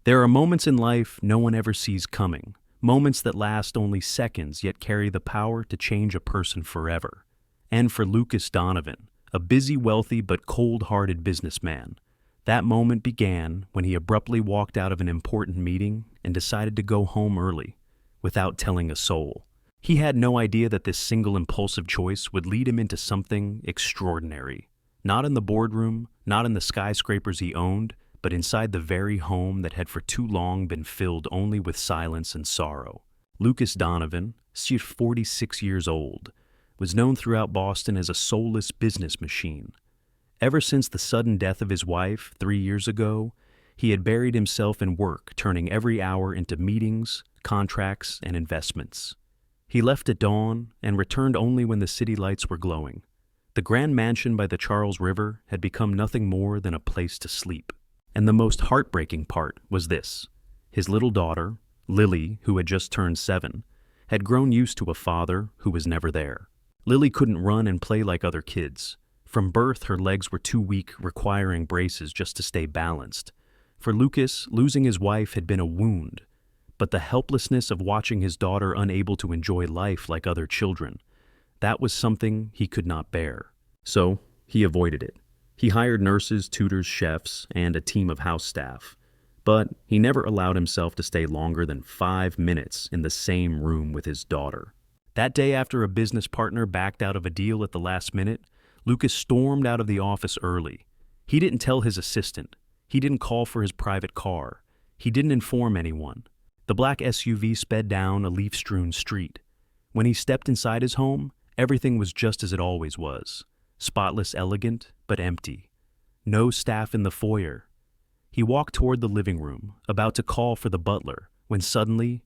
There are moments in life no one ever sees coming, moments that last only seconds yet carry the power to change a person forever. And for Lucas Donovan, a busy, wealthy, but cold-hearted businessman, that moment began when he abruptly walked out of an important meeting and decided to go home early, without telling a soul. He had no idea that this single impulsive choice would lead him into something extraordinary. Not in the boardroom, not in the skyscrapers he owned, but inside the very home that had for too long been filled only with silence and sorrow. Lucas Donovan, 46 years old, was known throughout Boston as a soulless business machine. Ever since the sudden death of his wife 3 years ago, he had buried himself in work, turning every hour into meetings, contracts, and investments. He left at dawn and returned only when the city lights were glowing. The grand mansion by the Charles River had become nothing more than a place to sleep. And the most heartbreaking part was this. His little daughter, Lily, who had just turned 7, had grown used to a father who was never there. Lily couldn't run and play like other kids. From birth, her legs were too weak, requiring braces just to stay balanced. For Lucas, losing his wife had been a wound, but the helplessness of watching his daughter unable to enjoy life like other children, that was something he could not bear. So, he avoided it. He hired nurses, tutors, chefs, and a team of house staff. But he never allowed himself to stay longer than 5 minutes in the same room with his daughter. That day, after a business partner backed out of a deal at the last minute, Lucas stormed out of the office early. He didn't tell his assistant. He didn't call for his private car. He didn't inform anyone. The black SUV sped down a leaf-strewn street. When he stepped inside his home, everything was just as it always was. Spotless, elegant, but empty. No staff in the foyer. He walked toward the living room, about to call for the butler, when suddenly,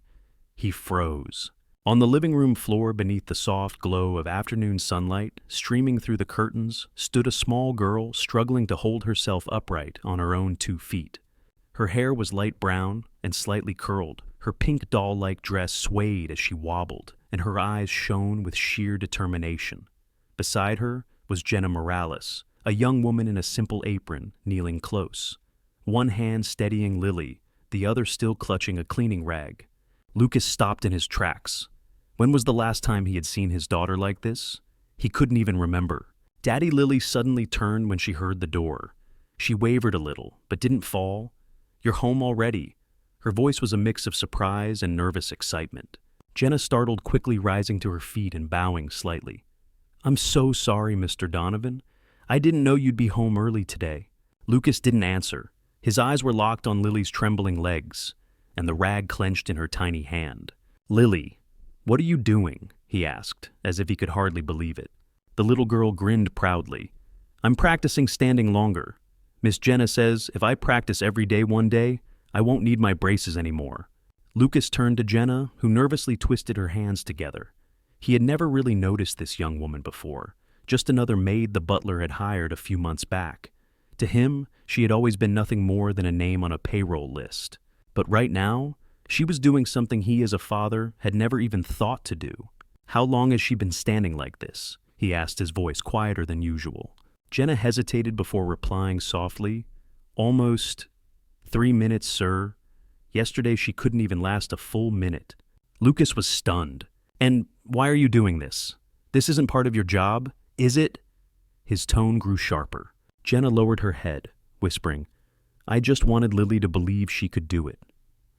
he froze. On the living room floor, beneath the soft glow of afternoon sunlight streaming through the curtains, stood a small girl struggling to hold herself upright on her own 2 feet. Her hair was light brown and slightly curled. Her pink doll-like dress swayed as she wobbled, and her eyes shone with sheer determination. Beside her was Jenna Morales, a young woman in a simple apron, kneeling close. One hand steadying Lily, the other still clutching a cleaning rag. Lucas stopped in his tracks. When was the last time he had seen his daughter like this? He couldn't even remember. Daddy Lily suddenly turned when she heard the door. She wavered a little, but didn't fall. "You're home already." Her voice was a mix of surprise and nervous excitement. Jenna startled, quickly rising to her feet and bowing slightly. "I'm so sorry, Mr. Donovan. I didn't know you'd be home early today." Lucas didn't answer. His eyes were locked on Lily's trembling legs, and the rag clenched in her tiny hand. "Lily, what are you doing?" he asked, as if he could hardly believe it. The little girl grinned proudly. "I'm practicing standing longer. Miss Jenna says if I practice every day one day, I won't need my braces anymore." Lucas turned to Jenna, who nervously twisted her hands together. He had never really noticed this young woman before, just another maid the butler had hired a few months back. To him, she had always been nothing more than a name on a payroll list. But right now, she was doing something he as a father had never even thought to do. "How long has she been standing like this?" he asked, his voice quieter than usual. Jenna hesitated before replying softly, "Almost 3 minutes, sir. Yesterday she couldn't even last a full minute." Lucas was stunned. "And why are you doing this? This isn't part of your job, is it?" His tone grew sharper. Jenna lowered her head, whispering, "I just wanted Lily to believe she could do it.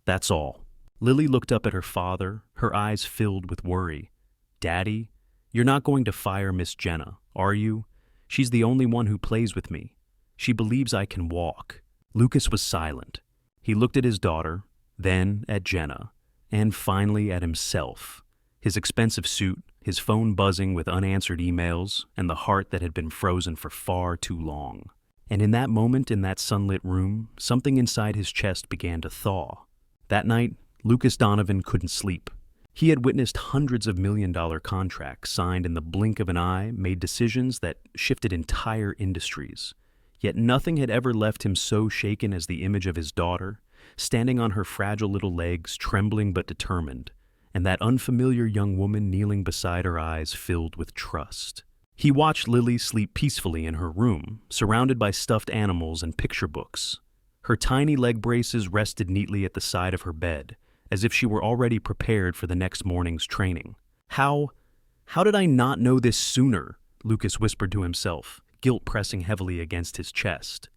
That's all." Lily looked up at her father, her eyes filled with worry. "Daddy, you're not going to fire Miss Jenna, are you? She's the only one who plays with me. She believes I can walk." Lucas was silent. He looked at his daughter, then at Jenna, and finally at himself. His expensive suit, his phone buzzing with unanswered emails, and the heart that had been frozen for far too long. And in that moment, in that sunlit room, something inside his chest began to thaw. That night, Lucas Donovan couldn't sleep. He had witnessed hundreds of million-dollar contracts signed in the blink of an eye, made decisions that shifted entire industries. Yet nothing had ever left him so shaken as the image of his daughter, standing on her fragile little legs, trembling but determined, and that unfamiliar young woman kneeling beside her, eyes filled with trust. He watched Lily sleep peacefully in her room, surrounded by stuffed animals and picture books. Her tiny leg braces rested neatly at the side of her bed, as if she were already prepared for the next morning's training. How did I not know this sooner? Lucas whispered to himself, guilt pressing heavily against his chest.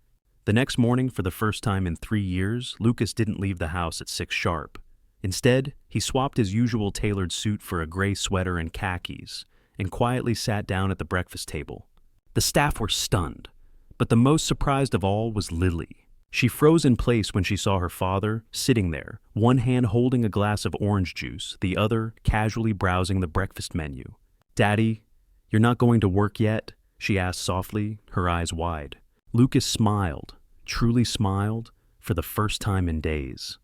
The next morning, for the first time in 3 years, Lucas didn't leave the house at 6 sharp. Instead, he swapped his usual tailored suit for a gray sweater and khakis, and quietly sat down at the breakfast table. The staff were stunned, but the most surprised of all was Lily. She froze in place when she saw her father sitting there, one hand holding a glass of orange juice, the other casually browsing the breakfast menu. "Daddy, you're not going to work yet?" she asked softly, her eyes wide. Lucas smiled, truly smiled, for the first time in days.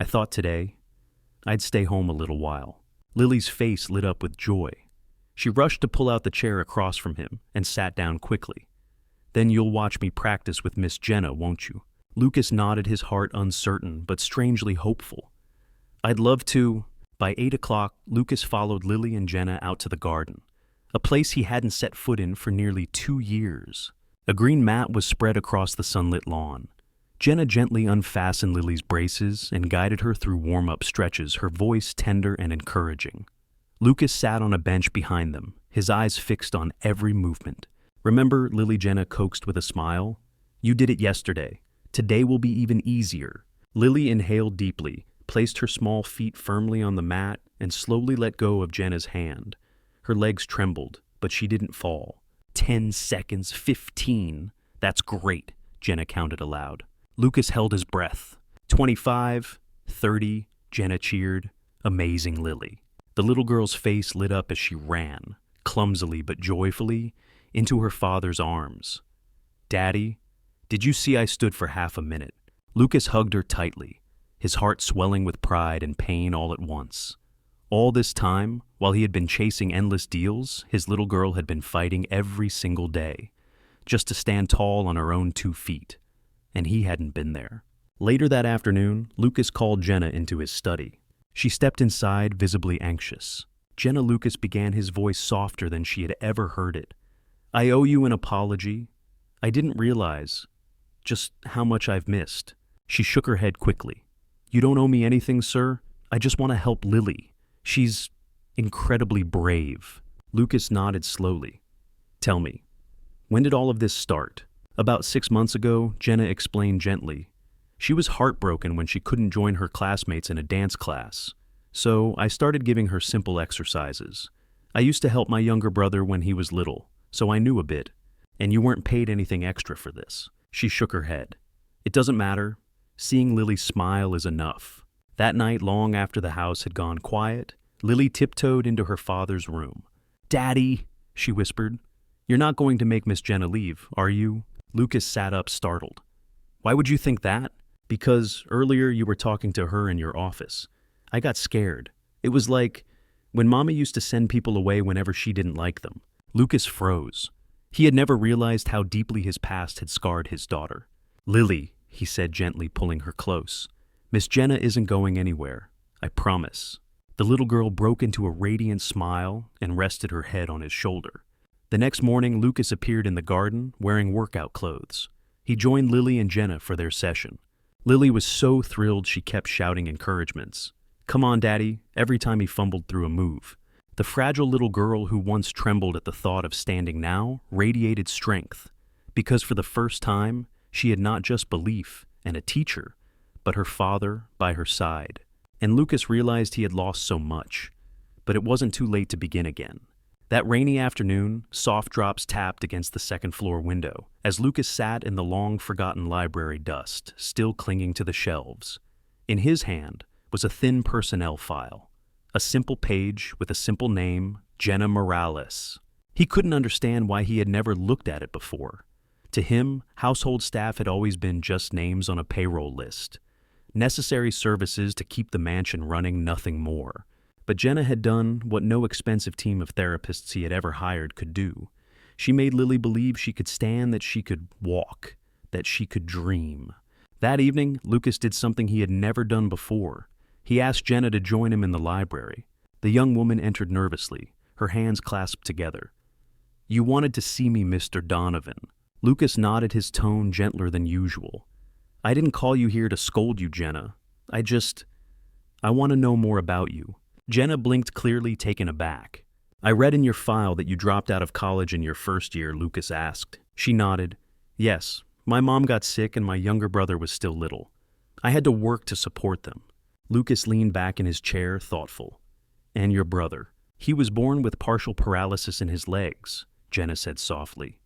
"I thought today I'd stay home a little while." Lily's face lit up with joy. She rushed to pull out the chair across from him and sat down quickly. "Then you'll watch me practice with Miss Jenna, won't you?" Lucas nodded, his heart uncertain but strangely hopeful. "I'd love to." By 8 o'clock, Lucas followed Lily and Jenna out to the garden, a place he hadn't set foot in for nearly 2 years. A green mat was spread across the sunlit lawn. Jenna gently unfastened Lily's braces and guided her through warm-up stretches, her voice tender and encouraging. Lucas sat on a bench behind them, his eyes fixed on every movement. "Remember," Lily Jenna coaxed with a smile, "you did it yesterday. Today will be even easier." Lily inhaled deeply, placed her small feet firmly on the mat, and slowly let go of Jenna's hand. Her legs trembled, but she didn't fall. 10 seconds, 15. "That's great," Jenna counted aloud. Lucas held his breath. 25, 30, Jenna cheered. "Amazing, Lily." The little girl's face lit up as she ran, clumsily but joyfully, into her father's arms. "Daddy, did you see I stood for half a minute?" Lucas hugged her tightly, his heart swelling with pride and pain all at once. All this time, while he had been chasing endless deals, his little girl had been fighting every single day, just to stand tall on her own 2 feet. And he hadn't been there. Later that afternoon, Lucas called Jenna into his study. She stepped inside, visibly anxious. Jenna, Lucas began, his voice softer than she had ever heard it. "I owe you an apology. I didn't realize just how much I've missed." She shook her head quickly. "You don't owe me anything, sir. I just want to help Lily. She's incredibly brave." Lucas nodded slowly. "Tell me, when did all of this start?" "About 6 months ago," Jenna explained gently. "She was heartbroken when she couldn't join her classmates in a dance class. So I started giving her simple exercises. I used to help my younger brother when he was little, so I knew a bit. And you weren't paid anything extra for this." She shook her head. "It doesn't matter. Seeing Lily smile is enough." That night, long after the house had gone quiet, Lily tiptoed into her father's room. "Daddy," she whispered, "you're not going to make Miss Jenna leave, are you?" Lucas sat up, startled. "Why would you think that?" "Because earlier you were talking to her in your office. I got scared. It was like when Mama used to send people away whenever she didn't like them." Lucas froze. He had never realized how deeply his past had scarred his daughter. "Lily," he said, gently pulling her close, "Miss Jenna isn't going anywhere. I promise." The little girl broke into a radiant smile and rested her head on his shoulder. The next morning, Lucas appeared in the garden wearing workout clothes. He joined Lily and Jenna for their session. Lily was so thrilled she kept shouting encouragements. "Come on, Daddy," every time he fumbled through a move. The fragile little girl who once trembled at the thought of standing now radiated strength, because for the first time, she had not just belief and a teacher, but her father by her side. And Lucas realized he had lost so much, but it wasn't too late to begin again. That rainy afternoon, soft drops tapped against the second-floor window as Lucas sat in the long-forgotten library dust, still clinging to the shelves. In his hand was a thin personnel file, a simple page with a simple name, Jenna Morales. He couldn't understand why he had never looked at it before. To him, household staff had always been just names on a payroll list. Necessary services to keep the mansion running, nothing more. But Jenna had done what no expensive team of therapists he had ever hired could do. She made Lily believe she could stand, that she could walk, that she could dream. That evening, Lucas did something he had never done before. He asked Jenna to join him in the library. The young woman entered nervously, her hands clasped together. "You wanted to see me, Mr. Donovan." Lucas nodded, his tone gentler than usual. I didn't call you here to scold you, Jenna. I want to know more about you. Jenna blinked, clearly taken aback. I read in your file that you dropped out of college in your first year, Lucas asked. She nodded. Yes, my mom got sick and my younger brother was still little. I had to work to support them. Lucas leaned back in his chair, thoughtful. And your brother? He was born with partial paralysis in his legs, Jenna said softly.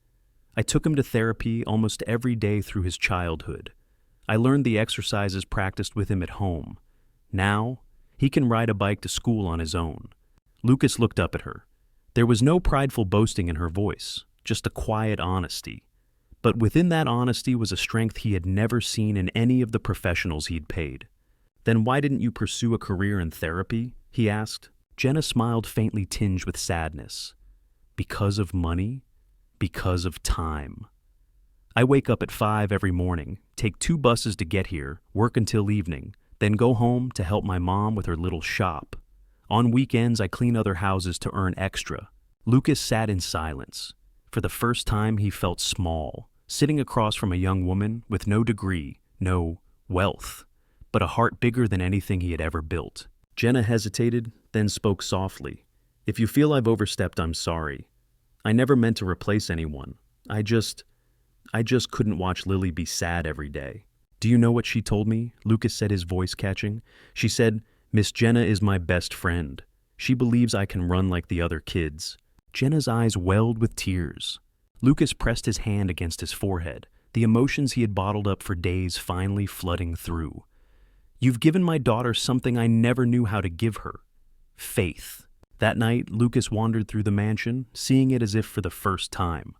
I took him to therapy almost every day through his childhood. I learned the exercises practiced with him at home. Now, he can ride a bike to school on his own. Lucas looked up at her. There was no prideful boasting in her voice, just a quiet honesty. But within that honesty was a strength he had never seen in any of the professionals he'd paid. Then why didn't you pursue a career in therapy? He asked. Jenna smiled, faintly tinged with sadness. Because of money? Because of time. I wake up at 5 every morning, take 2 buses to get here, work until evening, then go home to help my mom with her little shop. On weekends, I clean other houses to earn extra. Lucas sat in silence. For the first time, he felt small, sitting across from a young woman with no degree, no wealth, but a heart bigger than anything he had ever built. Jenna hesitated, then spoke softly. If you feel I've overstepped, I'm sorry. I never meant to replace anyone. I just couldn't watch Lily be sad every day. Do you know what she told me? Lucas said, his voice catching. She said, Miss Jenna is my best friend. She believes I can run like the other kids. Jenna's eyes welled with tears. Lucas pressed his hand against his forehead, the emotions he had bottled up for days finally flooding through. You've given my daughter something I never knew how to give her. Faith. That night, Lucas wandered through the mansion, seeing it as if for the first time.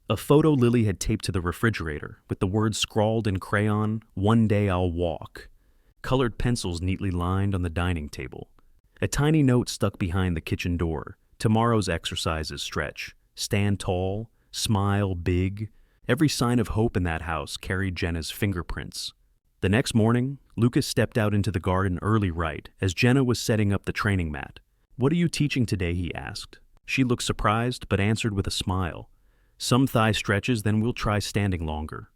A photo Lily had taped to the refrigerator, with the words scrawled in crayon, "One day I'll walk." Colored pencils neatly lined on the dining table. A tiny note stuck behind the kitchen door. Tomorrow's exercises stretch. Stand tall. Smile big. Every sign of hope in that house carried Jenna's fingerprints. The next morning, Lucas stepped out into the garden early right as Jenna was setting up the training mat. What are you teaching today? He asked. She looked surprised but answered with a smile. Some thigh stretches, then we'll try standing longer.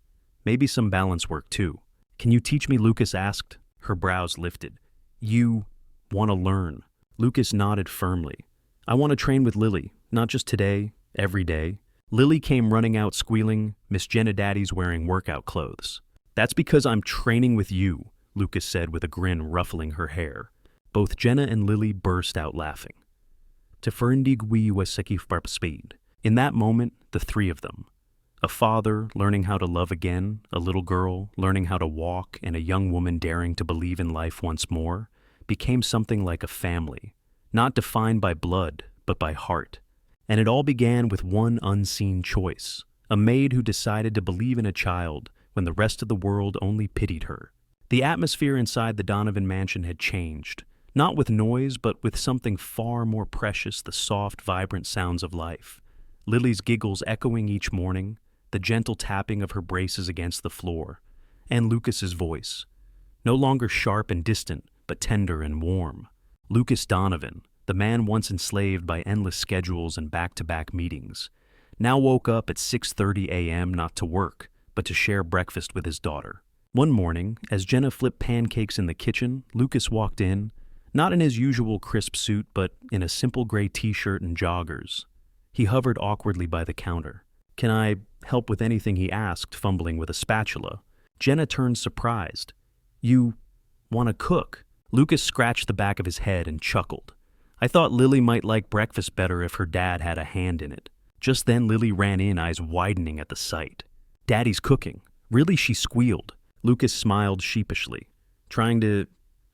Maybe some balance work too. Can you teach me? Lucas asked. Her brows lifted. You want to learn? Lucas nodded firmly. I want to train with Lily, not just today, every day. Lily came running out squealing, Miss Jenna, Daddy's wearing workout clothes. That's because I'm training with you, Lucas said with a grin ruffling her hair. Both Jenna and Lily burst out laughing. Teferindigui was sekif speed. In that moment, the 3 of them, a father learning how to love again, a little girl learning how to walk, and a young woman daring to believe in life once more, became something like a family, not defined by blood, but by heart. And it all began with one unseen choice, a maid who decided to believe in a child when the rest of the world only pitied her. The atmosphere inside the Donovan mansion had changed, not with noise, but with something far more precious, the soft, vibrant sounds of life. Lily's giggles echoing each morning, the gentle tapping of her braces against the floor, and Lucas's voice, no longer sharp and distant, but tender and warm. Lucas Donovan, the man once enslaved by endless schedules and back-to-back meetings, now woke up at 6:30 a.m. not to work, but to share breakfast with his daughter. One morning, as Jenna flipped pancakes in the kitchen, Lucas walked in, not in his usual crisp suit, but in a simple gray t-shirt and joggers. He hovered awkwardly by the counter. Can I help with anything? He asked, fumbling with a spatula. Jenna turned surprised. You want to cook? Lucas scratched the back of his head and chuckled. I thought Lily might like breakfast better if her dad had a hand in it. Just then Lily ran in, eyes widening at the sight. Daddy's cooking. Really? She squealed. Lucas smiled sheepishly,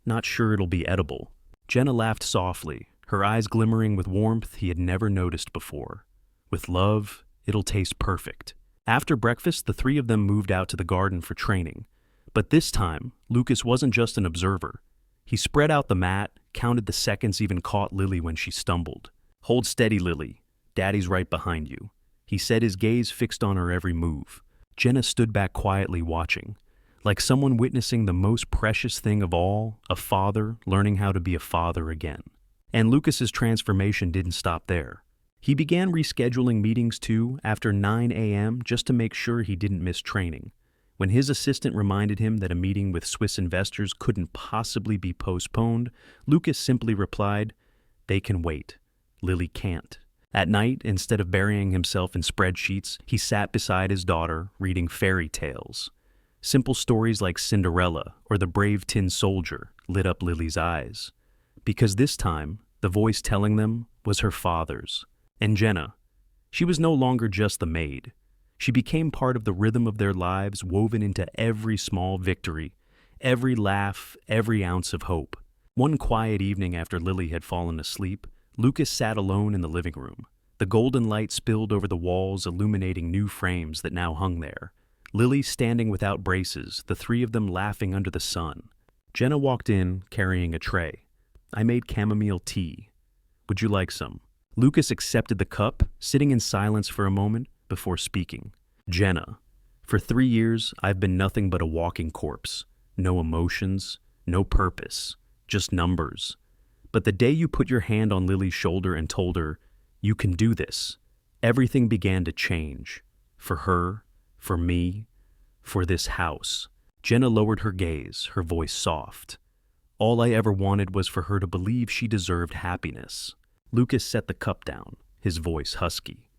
not sure it'll be edible. Jenna laughed softly, her eyes glimmering with warmth he had never noticed before. With love, it'll taste perfect. After breakfast, the 3 of them moved out to the garden for training. But this time, Lucas wasn't just an observer. He spread out the mat, counted the seconds, even caught Lily when she stumbled. Hold steady, Lily. Daddy's right behind you. He said, his gaze fixed on her every move. Jenna stood back quietly watching, like someone witnessing the most precious thing of all, a father learning how to be a father again. And Lucas's transformation didn't stop there. He began rescheduling meetings too after 9 a.m. just to make sure he didn't miss training. When his assistant reminded him that a meeting with Swiss investors couldn't possibly be postponed, Lucas simply replied, "They can wait. Lily can't." At night, instead of burying himself in spreadsheets, he sat beside his daughter, reading fairy tales. Simple stories like Cinderella or The Brave Tin Soldier lit up Lily's eyes. Because this time, the voice telling them was her father's. And Jenna, she was no longer just the maid. She became part of the rhythm of their lives, woven into every small victory, every laugh, every ounce of hope. One quiet evening after Lily had fallen asleep, Lucas sat alone in the living room. The golden light spilled over the walls, illuminating new frames that now hung there. Lily standing without braces, the three of them laughing under the sun. Jenna walked in, carrying a tray. "I made chamomile tea. Would you like some?" Lucas accepted the cup, sitting in silence for a moment before speaking. "Jenna, for 3 years, I've been nothing but a walking corpse. No emotions, no purpose, just numbers. But the day you put your hand on Lily's shoulder and told her, 'You can do this,' everything began to change. For her, for me, for this house." Jenna lowered her gaze, her voice soft. "All I ever wanted was for her to believe she deserved happiness." Lucas set the cup down, his voice husky.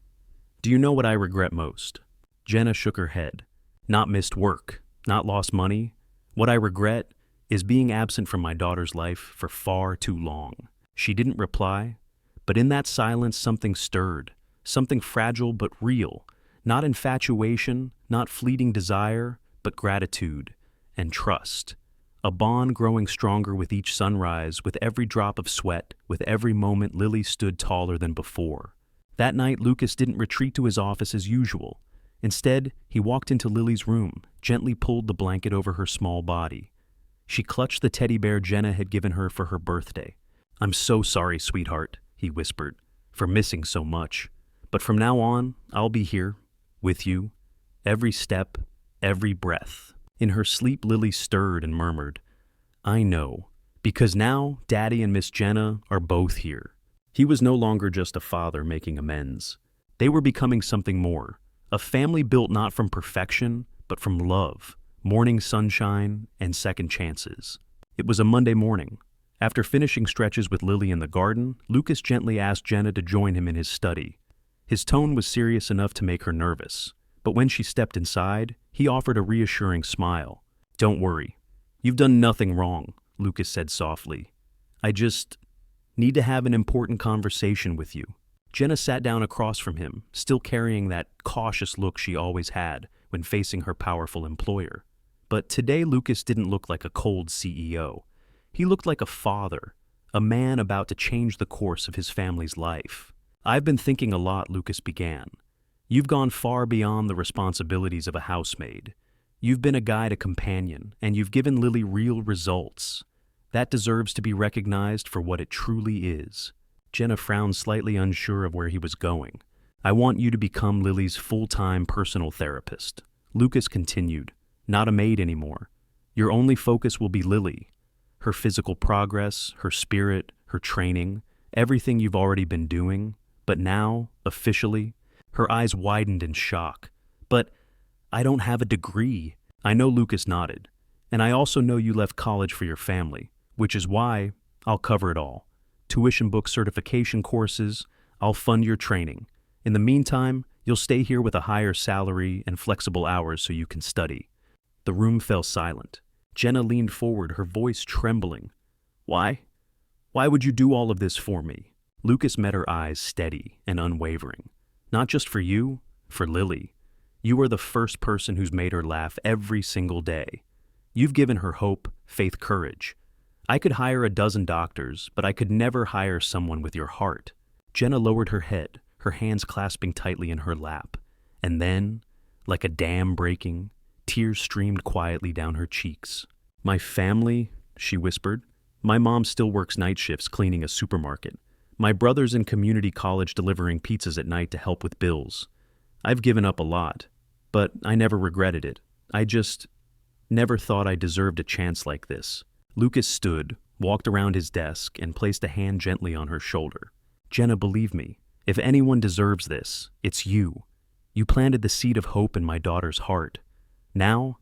"Do you know what I regret most?" Jenna shook her head. "Not missed work, not lost money. What I regret is being absent from my daughter's life for far too long." She didn't reply, but in that silence something stirred, something fragile but real, not infatuation, not fleeting desire, but gratitude and trust. A bond growing stronger with each sunrise, with every drop of sweat, with every moment Lily stood taller than before. That night, Lucas didn't retreat to his office as usual. Instead, he walked into Lily's room, gently pulled the blanket over her small body. She clutched the teddy bear Jenna had given her for her birthday. "I'm so sorry, sweetheart," he whispered, "for missing so much. But from now on, I'll be here, with you, every step, every breath." In her sleep, Lily stirred and murmured, "I know, because now Daddy and Miss Jenna are both here." He was no longer just a father making amends. They were becoming something more, a family built not from perfection, but from love, morning sunshine, and second chances. It was a Monday morning. After finishing stretches with Lily in the garden, Lucas gently asked Jenna to join him in his study. His tone was serious enough to make her nervous, but when she stepped inside, he offered a reassuring smile. "Don't worry. You've done nothing wrong," Lucas said softly. "I just need to have an important conversation with you." Jenna sat down across from him, still carrying that cautious look she always had when facing her powerful employer. But today Lucas didn't look like a cold CEO. He looked like a father, a man about to change the course of his family's life. "I've been thinking a lot," Lucas began. "You've gone far beyond the responsibilities of a housemaid. You've been a guide, a companion, and you've given Lily real results. That deserves to be recognized for what it truly is." Jenna frowned, slightly unsure of where he was going. "I want you to become Lily's full-time personal therapist." Lucas continued, "Not a maid anymore. Your only focus will be Lily. Her physical progress, her spirit, her training, everything you've already been doing. But now, officially," her eyes widened in shock. "But I don't have a degree." "I know," Lucas nodded. "And I also know you left college for your family, which is why I'll cover it all. Tuition book certification courses, I'll fund your training. In the meantime, you'll stay here with a higher salary and flexible hours so you can study." The room fell silent. Jenna leaned forward, her voice trembling. "Why? Why would you do all of this for me?" Lucas met her eyes, steady and unwavering. "Not just for you, for Lily. You are the first person who's made her laugh every single day. You've given her hope, faith, courage. I could hire a dozen doctors, but I could never hire someone with your heart." Jenna lowered her head, her hands clasping tightly in her lap. And then, like a dam breaking, tears streamed quietly down her cheeks. "My family," she whispered. "My mom still works night shifts cleaning a supermarket. My brother's in community college delivering pizzas at night to help with bills. I've given up a lot, but I never regretted it. I just never thought I deserved a chance like this." Lucas stood, walked around his desk, and placed a hand gently on her shoulder. "Jenna, believe me, if anyone deserves this, it's you. You planted the seed of hope in my daughter's heart. Now,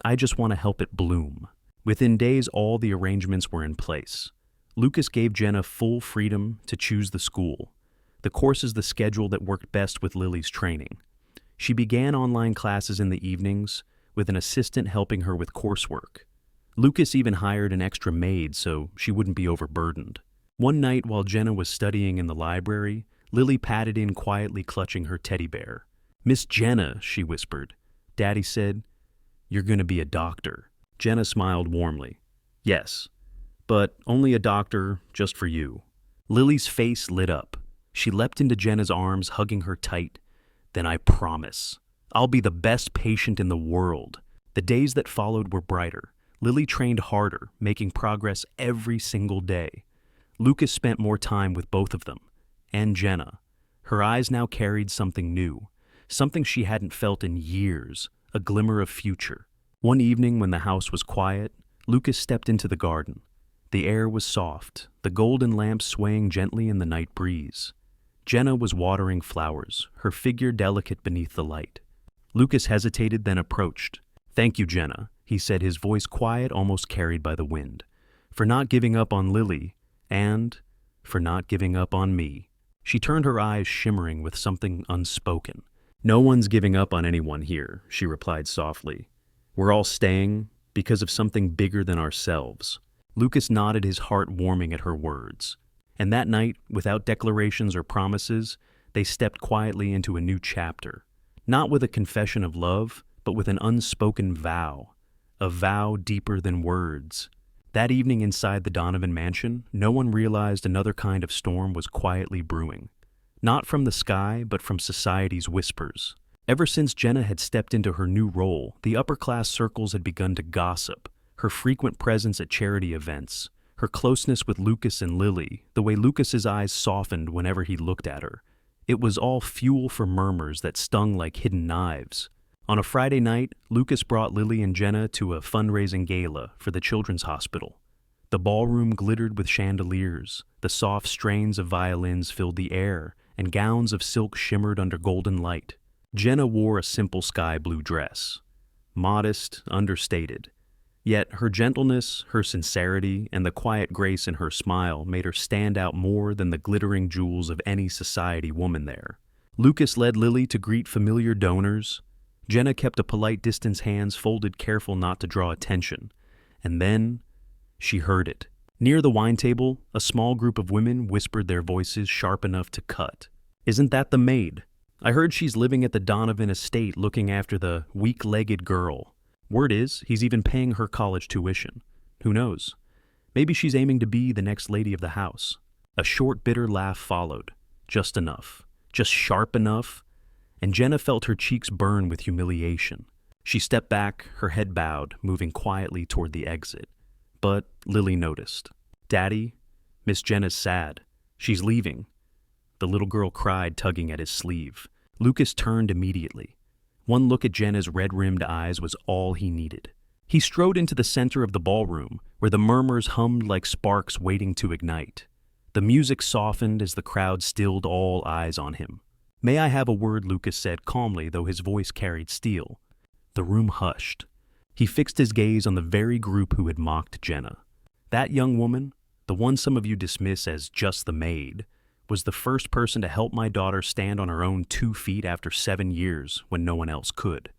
I just want to help it bloom." Within days, all the arrangements were in place. Lucas gave Jenna full freedom to choose the school, the courses, the schedule that worked best with Lily's training. She began online classes in the evenings, with an assistant helping her with coursework. Lucas even hired an extra maid so she wouldn't be overburdened. One night while Jenna was studying in the library, Lily patted in quietly, clutching her teddy bear. "Miss Jenna," she whispered. "Daddy said, you're going to be a doctor." Jenna smiled warmly. "Yes, but only a doctor just for you." Lily's face lit up. She leapt into Jenna's arms, hugging her tight. "Then I promise, I'll be the best patient in the world." The days that followed were brighter. Lily trained harder, making progress every single day. Lucas spent more time with both of them, and Jenna. Her eyes now carried something new, something she hadn't felt in years, a glimmer of future. One evening when the house was quiet, Lucas stepped into the garden. The air was soft, the golden lamps swaying gently in the night breeze. Jenna was watering flowers, her figure delicate beneath the light. Lucas hesitated, then approached. "Thank you, Jenna," he said, his voice quiet, almost carried by the wind, "for not giving up on Lily, and for not giving up on me." She turned, her eyes shimmering with something unspoken. "No one's giving up on anyone here," she replied softly. "We're all staying because of something bigger than ourselves." Lucas nodded, his heart warming at her words. And that night, without declarations or promises, they stepped quietly into a new chapter. Not with a confession of love, but with an unspoken vow. A vow deeper than words. That evening inside the Donovan mansion, no one realized another kind of storm was quietly brewing. Not from the sky, but from society's whispers. Ever since Jenna had stepped into her new role, the upper-class circles had begun to gossip. Her frequent presence at charity events, her closeness with Lucas and Lily, the way Lucas's eyes softened whenever he looked at her. It was all fuel for murmurs that stung like hidden knives. On a Friday night, Lucas brought Lily and Jenna to a fundraising gala for the Children's Hospital. The ballroom glittered with chandeliers, the soft strains of violins filled the air, and gowns of silk shimmered under golden light. Jenna wore a simple sky blue dress. Modest, understated. Yet her gentleness, her sincerity, and the quiet grace in her smile made her stand out more than the glittering jewels of any society woman there. Lucas led Lily to greet familiar donors. Jenna kept a polite distance, hands folded, careful not to draw attention. And then she heard it. Near the wine table, a small group of women whispered, their voices sharp enough to cut. "Isn't that the Maid? I heard she's living at the Donovan estate looking after the weak-legged girl. Word is, he's even paying her college tuition. Who knows? Maybe she's aiming to be the next lady of the house." A short, bitter laugh followed. Just enough. Just sharp enough. And Jenna felt her cheeks burn with humiliation. She stepped back, her head bowed, moving quietly toward the exit. But Lily noticed. "Daddy, Miss Jenna's sad. She's leaving." The little girl cried, tugging at his sleeve. Lucas turned immediately. One look at Jenna's red-rimmed eyes was all he needed. He strode into the center of the ballroom, where the murmurs hummed like sparks waiting to ignite. The music softened as the crowd stilled, all eyes on him. "May I have a word?" Lucas said calmly, though his voice carried steel. The room hushed. He fixed his gaze on the very group who had mocked Jenna. That young woman, the one some of you dismiss as just the maid, was the first person to help my daughter stand on her own 2 feet after 7 years when no one else could.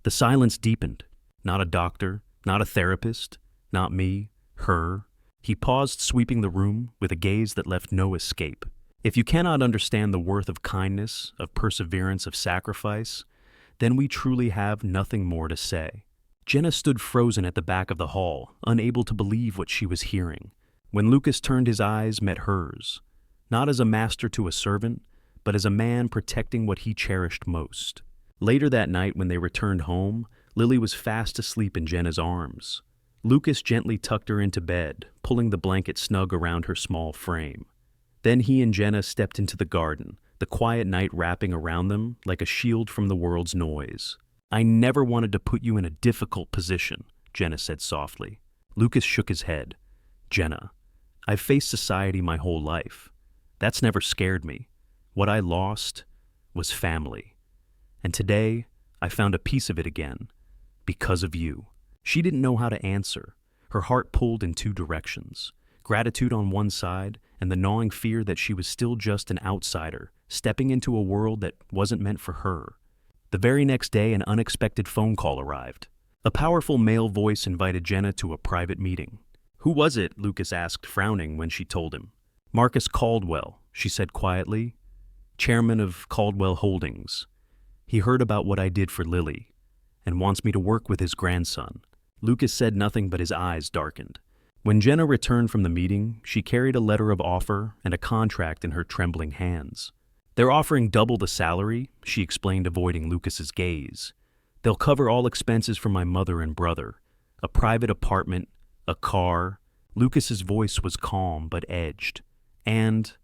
The silence deepened. Not a doctor, not a therapist, not me, her. He paused, sweeping the room with a gaze that left no escape. If you cannot understand the worth of kindness, of perseverance, of sacrifice, then we truly have nothing more to say. Jenna stood frozen at the back of the hall, unable to believe what she was hearing. When Lucas turned, his eyes met hers. Not as a master to a servant, but as a man protecting what he cherished most. Later that night, when they returned home, Lily was fast asleep in Jenna's arms. Lucas gently tucked her into bed, pulling the blanket snug around her small frame. Then he and Jenna stepped into the garden, the quiet night wrapping around them like a shield from the world's noise. "I never wanted to put you in a difficult position," Jenna said softly. Lucas shook his head. "Jenna, I've faced society my whole life. That's never scared me. What I lost was family. And today, I found a piece of it again, because of you." She didn't know how to answer. Her heart pulled in two directions: gratitude on one side and the gnawing fear that she was still just an outsider, stepping into a world that wasn't meant for her. The very next day, an unexpected phone call arrived. A powerful male voice invited Jenna to a private meeting. "Who was it?" Lucas asked, frowning when she told him. "Marcus Caldwell," she said quietly. "Chairman of Caldwell Holdings. He heard about what I did for Lily and wants me to work with his grandson." Lucas said nothing, but his eyes darkened. When Jenna returned from the meeting, she carried a letter of offer and a contract in her trembling hands. "They're offering double the salary," she explained, avoiding Lucas's gaze. "They'll cover all expenses for my mother and brother. A private apartment, a car." Lucas's voice was calm but edged. "And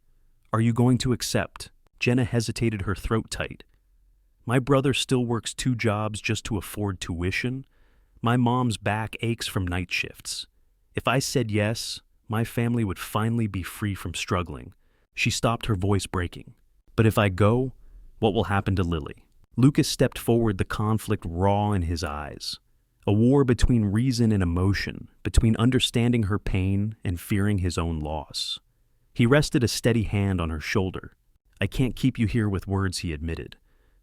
are you going to accept?" Jenna hesitated, her throat tight. "My brother still works 2 jobs just to afford tuition. My mom's back aches from night shifts. If I said yes, my family would finally be free from struggling." She stopped, her voice breaking. "But if I go, what will happen to Lily?" Lucas stepped forward, the conflict raw in his eyes. A war between reason and emotion, between understanding her pain and fearing his own loss. He rested a steady hand on her shoulder. "I can't keep you here with words," he admitted,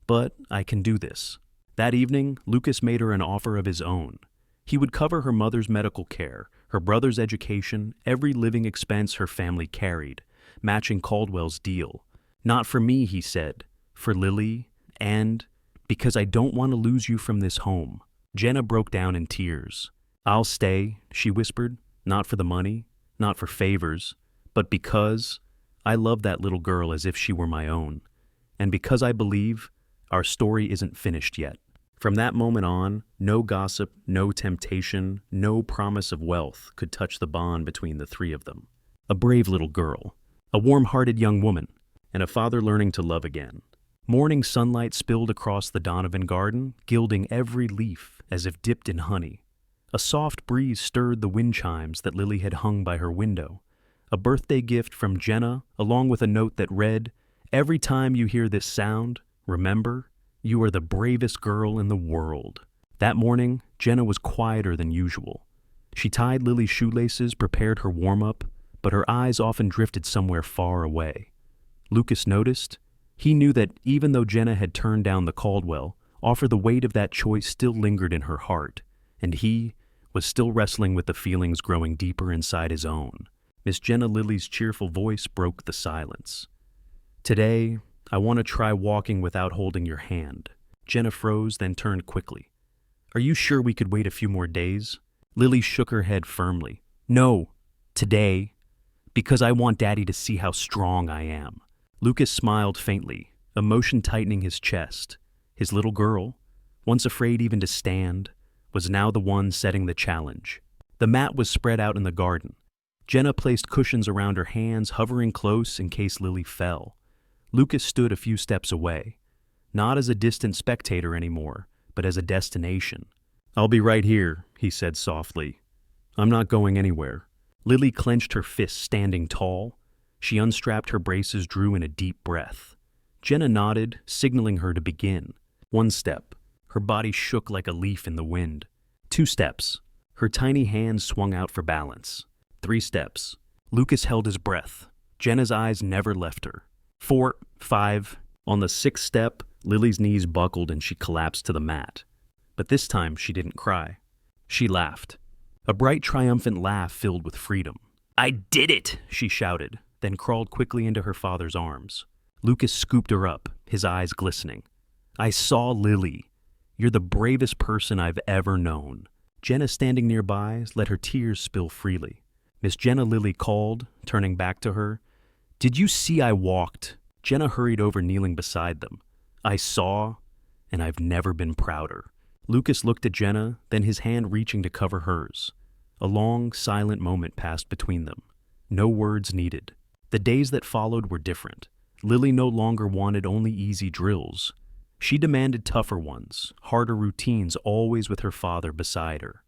"but I can do this." That evening, Lucas made her an offer of his own. He would cover her mother's medical care, her brother's education, every living expense her family carried, matching Caldwell's deal. "Not for me," he said, "for Lily, and because I don't want to lose you from this home." Jenna broke down in tears. "I'll stay," she whispered, "not for the money, not for favors, but because I love that little girl as if she were my own, and because I believe our story isn't finished yet." From that moment on, no gossip, no temptation, no promise of wealth could touch the bond between the three of them. A brave little girl, a warm-hearted young woman, and a father learning to love again. Morning sunlight spilled across the Donovan garden, gilding every leaf as if dipped in honey. A soft breeze stirred the wind chimes that Lily had hung by her window. A birthday gift from Jenna, along with a note that read, "Every time you hear this sound, remember, you are the bravest girl in the world." That morning, Jenna was quieter than usual. She tied Lily's shoelaces, prepared her warm-up, but her eyes often drifted somewhere far away. Lucas noticed. He knew that even though Jenna had turned down the Caldwell offer, the weight of that choice still lingered in her heart, and he was still wrestling with the feelings growing deeper inside his own. Miss Jenna Lily's cheerful voice broke the silence. "Today, I want to try walking without holding your hand." Jenna froze, then turned quickly. "Are you sure we could wait a few more days?" Lily shook her head firmly. "No, today, because I want Daddy to see how strong I am." Lucas smiled faintly, emotion tightening his chest. His little girl, once afraid even to stand, was now the one setting the challenge. The mat was spread out in the garden. Jenna placed cushions around her hands, hovering close in case Lily fell. Lucas stood a few steps away, not as a distant spectator anymore, but as a destination. "I'll be right here," he said softly. "I'm not going anywhere." Lily clenched her fists, standing tall. She unstrapped her braces, drew in a deep breath. Jenna nodded, signaling her to begin. 1 step. Her body shook like a leaf in the wind. 2 steps. Her tiny hands swung out for balance. 3 steps. Lucas held his breath. Jenna's eyes never left her. 4, 5. On the 6th step, Lily's knees buckled and she collapsed to the mat. But this time she didn't cry. She laughed. A bright, triumphant laugh filled with freedom. "I did it!" she shouted, then crawled quickly into her father's arms. Lucas scooped her up, his eyes glistening. "I saw Lily. You're the bravest person I've ever known." Jenna, standing nearby, let her tears spill freely. Miss Jenna Lily called, turning back to her. "Did you see I walked?" Jenna hurried over, kneeling beside them. "I saw, and I've never been prouder." Lucas looked at Jenna, then his hand reaching to cover hers. A long, silent moment passed between them. No words needed. The days that followed were different. Lily no longer wanted only easy drills. She demanded tougher ones, harder routines, always with her father beside her.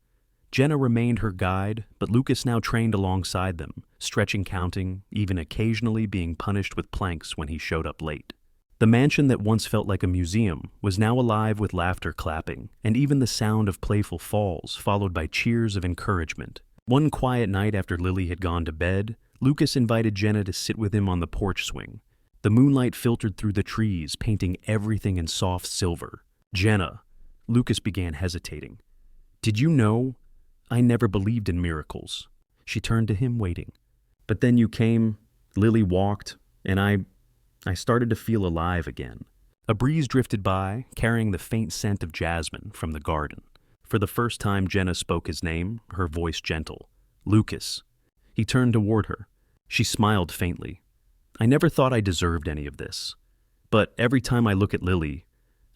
Jenna remained her guide, but Lucas now trained alongside them, stretching, counting, even occasionally being punished with planks when he showed up late. The mansion that once felt like a museum was now alive with laughter clapping, and even the sound of playful falls followed by cheers of encouragement. One quiet night after Lily had gone to bed, Lucas invited Jenna to sit with him on the porch swing. The moonlight filtered through the trees, painting everything in soft silver. "Jenna," Lucas began hesitating. "Did you know? I never believed in miracles." She turned to him, waiting. "But then you came, Lily walked, and I started to feel alive again." A breeze drifted by, carrying the faint scent of jasmine from the garden. For the first time, Jenna spoke his name, her voice gentle. "Lucas." He turned toward her. She smiled faintly. "I never thought I deserved any of this. But every time I look at Lily,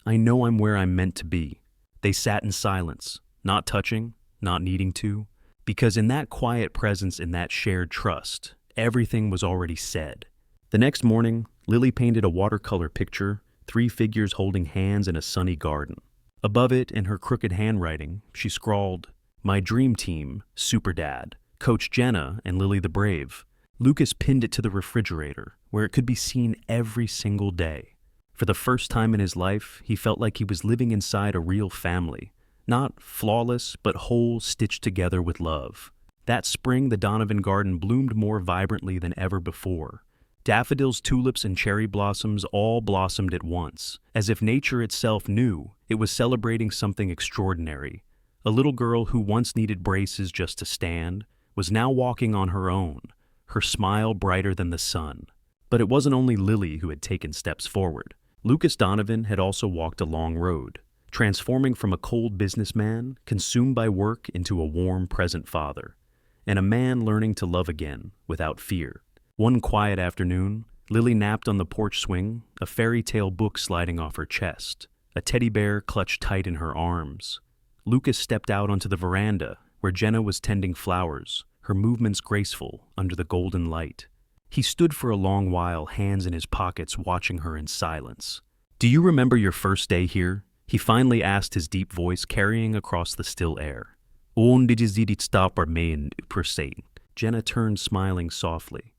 I know I'm where I'm meant to be." They sat in silence, not touching, not needing to, because in that quiet presence, in that shared trust, everything was already said. The next morning, Lily painted a watercolor picture, 3 figures holding hands in a sunny garden. Above it, in her crooked handwriting, she scrawled, "My dream team, Super Dad, Coach Jenna and Lily the Brave." Lucas pinned it to the refrigerator, where it could be seen every single day. For the first time in his life, he felt like he was living inside a real family. Not flawless, but whole, stitched together with love. That spring, the Donovan garden bloomed more vibrantly than ever before. Daffodils, tulips, and cherry blossoms all blossomed at once, as if nature itself knew it was celebrating something extraordinary. A little girl who once needed braces just to stand was now walking on her own, her smile brighter than the sun. But it wasn't only Lily who had taken steps forward. Lucas Donovan had also walked a long road, transforming from a cold businessman, consumed by work, into a warm, present father, and a man learning to love again without fear. One quiet afternoon, Lily napped on the porch swing, a fairy tale book sliding off her chest, a teddy bear clutched tight in her arms. Lucas stepped out onto the veranda, where Jenna was tending flowers, her movements graceful under the golden light. He stood for a long while, hands in his pockets, watching her in silence. "Do you remember your first day here?" he finally asked, his deep voice carrying across the still air. "Onde dit stop our main percent." Jenna turned, smiling softly.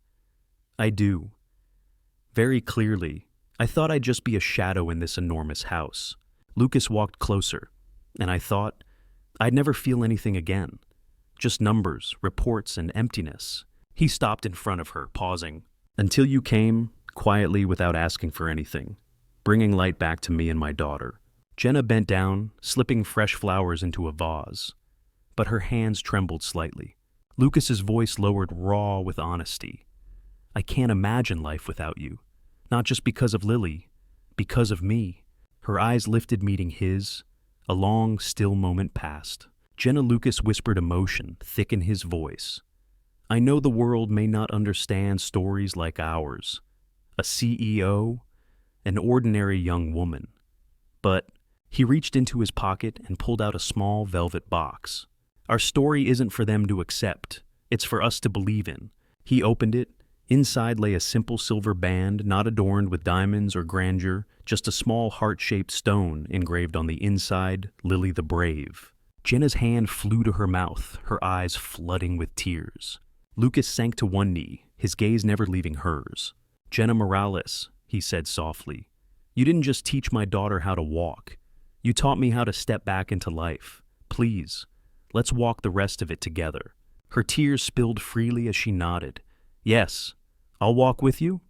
"I do. Very clearly. I thought I'd just be a shadow in this enormous house." Lucas walked closer, and I thought I'd never feel anything again. Just numbers, reports, and emptiness. He stopped in front of her, pausing. "Until you came, quietly, without asking for anything, bringing light back to me and my daughter." Jenna bent down, slipping fresh flowers into a vase, but her hands trembled slightly. Lucas's voice lowered, raw with honesty. "I can't imagine life without you. Not just because of Lily, because of me." Her eyes lifted, meeting his. A long, still moment passed. Jenna. Lucas whispered emotion, thick in his voice. "I know the world may not understand stories like ours. A CEO, an ordinary young woman. But..." He reached into his pocket and pulled out a small velvet box. "Our story isn't for them to accept. It's for us to believe in." He opened it. Inside lay a simple silver band, not adorned with diamonds or grandeur, just a small heart-shaped stone engraved on the inside, "Lily the Brave." Jenna's hand flew to her mouth, her eyes flooding with tears. Lucas sank to one knee, his gaze never leaving hers. "Jenna Morales," he said softly, "you didn't just teach my daughter how to walk. You taught me how to step back into life. Please, let's walk the rest of it together." Her tears spilled freely as she nodded. "Yes, I'll walk with you,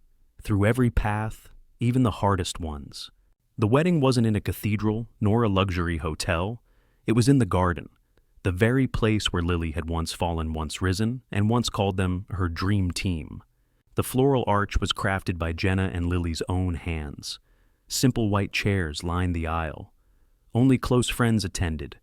through every path, even the hardest ones." The wedding wasn't in a cathedral, nor a luxury hotel. It was in the garden, the very place where Lily had once fallen, once risen, and once called them her dream team. The floral arch was crafted by Jenna and Lily's own hands. Simple white chairs lined the aisle. Only close friends attended.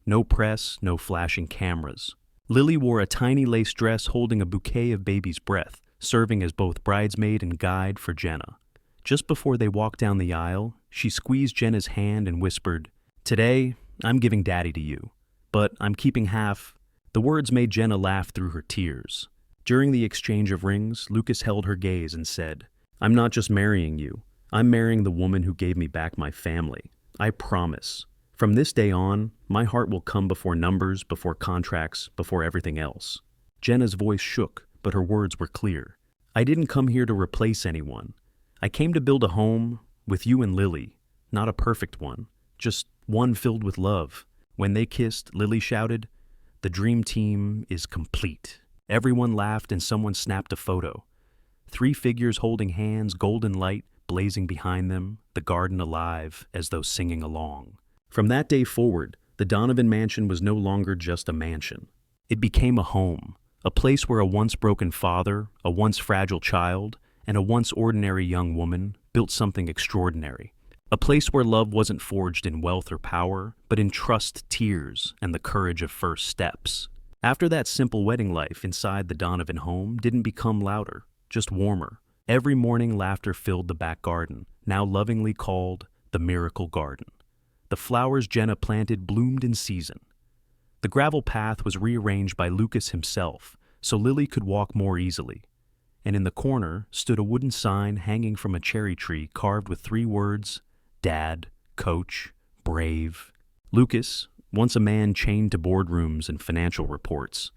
No press, no flashing cameras. Lily wore a tiny lace dress holding a bouquet of baby's breath, serving as both bridesmaid and guide for Jenna. Just before they walked down the aisle, she squeezed Jenna's hand and whispered, "Today, I'm giving Daddy to you, but I'm keeping half." The words made Jenna laugh through her tears. During the exchange of rings, Lucas held her gaze and said, "I'm not just marrying you. I'm marrying the woman who gave me back my family. I promise. From this day on, my heart will come before numbers, before contracts, before everything else." Jenna's voice shook, but her words were clear. "I didn't come here to replace anyone. I came to build a home, with you and Lily, not a perfect one, just one filled with love. When they kissed, Lily shouted, "The dream team is complete." Everyone laughed and someone snapped a photo. Three figures holding hands, golden light blazing behind them, the garden alive as though singing along. From that day forward, the Donovan mansion was no longer just a mansion. It became a home, a place where a once broken father, a once fragile child, and a once ordinary young woman built something extraordinary. A place where love wasn't forged in wealth or power, but in trust, tears, and the courage of first steps. After that, simple wedding life inside the Donovan home didn't become louder, just warmer. Every morning, laughter filled the back garden, now lovingly called the Miracle Garden. The flowers Jenna planted bloomed in season. The gravel path was rearranged by Lucas himself, so Lily could walk more easily. And in the corner stood a wooden sign hanging from a cherry tree carved with three words: Dad, Coach, Brave. Lucas, once a man chained to boardrooms and financial reports,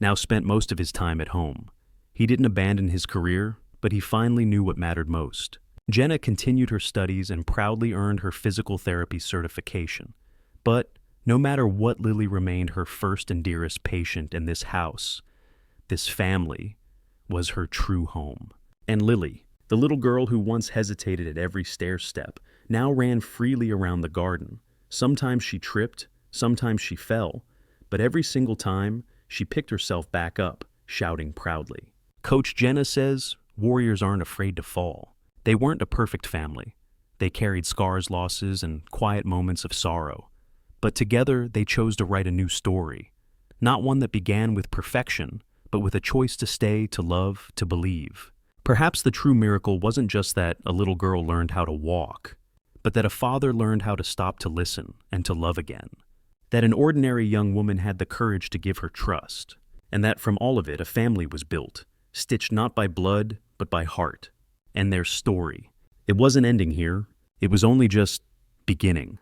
now spent most of his time at home. He didn't abandon his career, but he finally knew what mattered most. Jenna continued her studies and proudly earned her physical therapy certification. But no matter what, Lily remained her first and dearest patient in this house. This family was her true home. And Lily, the little girl who once hesitated at every stair step, now ran freely around the garden. Sometimes she tripped, sometimes she fell, but every single time she picked herself back up, shouting proudly. Coach Jenna says warriors aren't afraid to fall. They weren't a perfect family. They carried scars, losses, and quiet moments of sorrow. But together they chose to write a new story. Not one that began with perfection, but with a choice to stay, to love, to believe. Perhaps the true miracle wasn't just that a little girl learned how to walk, but that a father learned how to stop to listen and to love again. That an ordinary young woman had the courage to give her trust, and that from all of it a family was built, stitched not by blood, but by heart. And their story. It wasn't ending here. It was only just beginning.